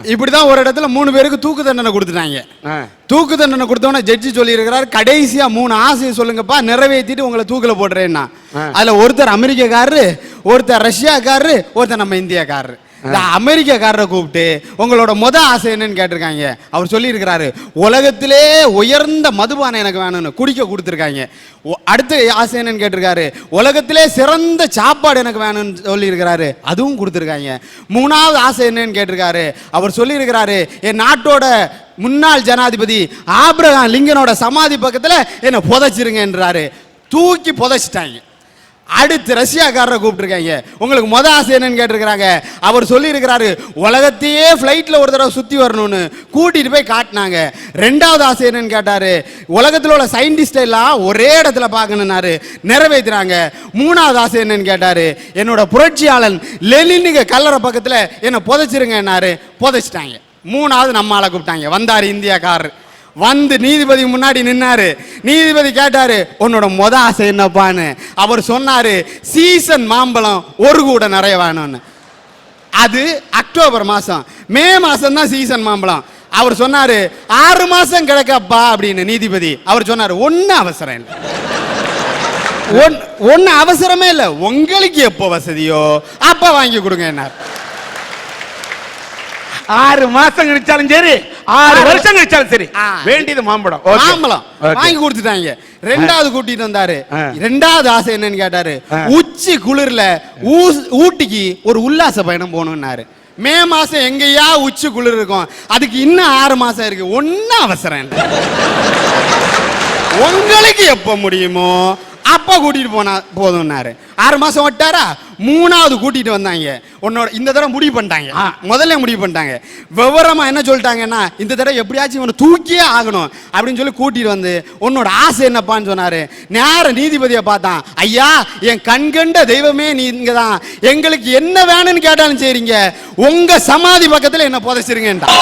இப்படிதான் ஒரு இடத்துல 3 பேருக்கு தூக்கு தண்டனை கொடுத்துட்டாங்க. தூக்கு தண்டனை கொடுத்தோன்னா ஜட்ஜி சொல்லி இருக்கிறார், கடைசியா 3 ஆசையை சொல்லுங்கப்பா, நிறைவேற்றிட்டு உங்களை தூக்கில போடுறேன்னா. அதுல ஒருத்தர் அமெரிக்காக்காரரு, ஒருத்தர் ரஷ்யாக்காரரு, ஒருத்தர் நம்ம இந்தியாக்காரரு. இந்த அமெரிக்காக்காரரை கூப்பிட்டு உங்களோட ஆசை என்னன்னு கேட்டிருக்காங்க. அவர் சொல்லி இருக்கிறாரு, உலகத்திலே உயர்ந்த மதுபானம் எனக்கு வேணும்னு குடிக்க கொடுத்துருக்காங்க. அடுத்த ஆசை என்னன்னு கேட்டிருக்காரு, உலகத்திலே சிறந்த சாப்பாடு எனக்கு வேணும்னு சொல்லி இருக்கிறாரு, அதுவும் கொடுத்துருக்காங்க. 3வது ஆசை என்னன்னு கேட்டிருக்காரு. அவர் சொல்லி இருக்கிறாரு, என் நாட்டோட முன்னாள் ஜனாதிபதி ஆபிரகாம் லிங்கனோட சமாதி பக்கத்துல என்ன புதைச்சிருங்கன்றாரு. தூக்கி புதைச்சிட்டாங்க. அடுத்து ரஷ்யாக்காரரை கூப்பிட்டுருக்காங்க, உங்களுக்கு ஆசை என்னன்னு கேட்டிருக்கிறாங்க. அவர் சொல்லி இருக்கிறாரு, உலகத்தையே ஃப்ளைட்ல ஒரு தடவை சுத்தி வரணும்னு கூட்டிட்டு போய் காட்டினாங்க. 2வது ஆசை என்னன்னு கேட்டாரு, உலகத்தில் உள்ள சயின்டிஸ்ட் எல்லாம் ஒரே இடத்துல பார்க்கணும்னாரு, நிறைவேற்றுறாங்க. 3வது ஆசை என்னன்னு கேட்டாரு, என்னோட புரட்சியாளன் லெனினுக்கு கல்லறை பக்கத்துல என்ன புதைச்சிருங்கன்னாரு, புதைச்சிட்டாங்க. 3வது நம்ம ஆளை கூப்பிட்டாங்க. வந்தாரு இந்தியாக்காரர், வந்து நீதிபதி முன்னாடி நின்னாரு. நீதிபதி கேட்டாரு, உன்னோட ஆசை என்னப்பான்னு. அவர் சொன்னாரு, சீசன் மாம்பழம் ஒரு கூட நிறைய வேணும்னு. அது அக்டோபர் மாசம், மே மாசம் தான் சீசன் மாம்பழம். அவர் சொன்னாரு, 6 மாசம் கிடக்கப்பா அப்படின்னு. நீதிபதி அவர் சொன்னாரு, ஒன்னும் அவசரம் இல்லை, ஒன்னு அவசரமே இல்லை, உங்களுக்கு எப்போ வசதியோ அப்ப வாங்கி கொடுங்க என்ன. 6 மாசம் கழிச்சாலும் சரி, 6 வருஷம் கழிச்சாலும் சரி, வேண்டியது மாம்பழம். மாம்பழம் வாங்கி கொடுத்துட்டாங்க. 2வது கூட்டிட்டு வந்தாரு. 2வது ஆசை என்னன்னு கேட்டாரு, உச்சி குளிர்ல ஊட்டிக்கு ஒரு உல்லாச பயணம் போகணும்னாரு. மே மாசம் எங்கேயா உச்சி குளிர் இருக்கும், அதுக்கு இன்னும் 6 மாசம் இருக்கு, ஒன்னும் அவசரம் இல்லை, உங்களுக்கு எப்ப முடியுமோ அப்ப கூட்டிட்டு போனா போதும்னாரு. 6 மாசம் விட்டாரா. 3வது கூட்டிட்டு வந்தாங்க. உன்னோட இந்த தடவை முடிவு பண்ணிட்டாங்க, முதல்ல முடிவு பண்ணிட்டாங்க. விவரமா என்ன சொல்லிட்டாங்கன்னா, இந்த தடவை எப்படியாச்சும் இவனை தூக்கியே ஆகணும் அப்படின்னு சொல்லி கூட்டிட்டு வந்து, உன்னோட ஆசை என்னப்பான்னு சொன்னாரு. நேர நீதிபதியை பார்த்தான். ஐயா, என் கண்கண்ட தெய்வமே நீங்க தான், எங்களுக்கு என்ன வேணும்னு கேட்டாலும் சரிங்க, உங்க சமாதி பக்கத்துல என்ன புதைச்சிருங்கன்றான்.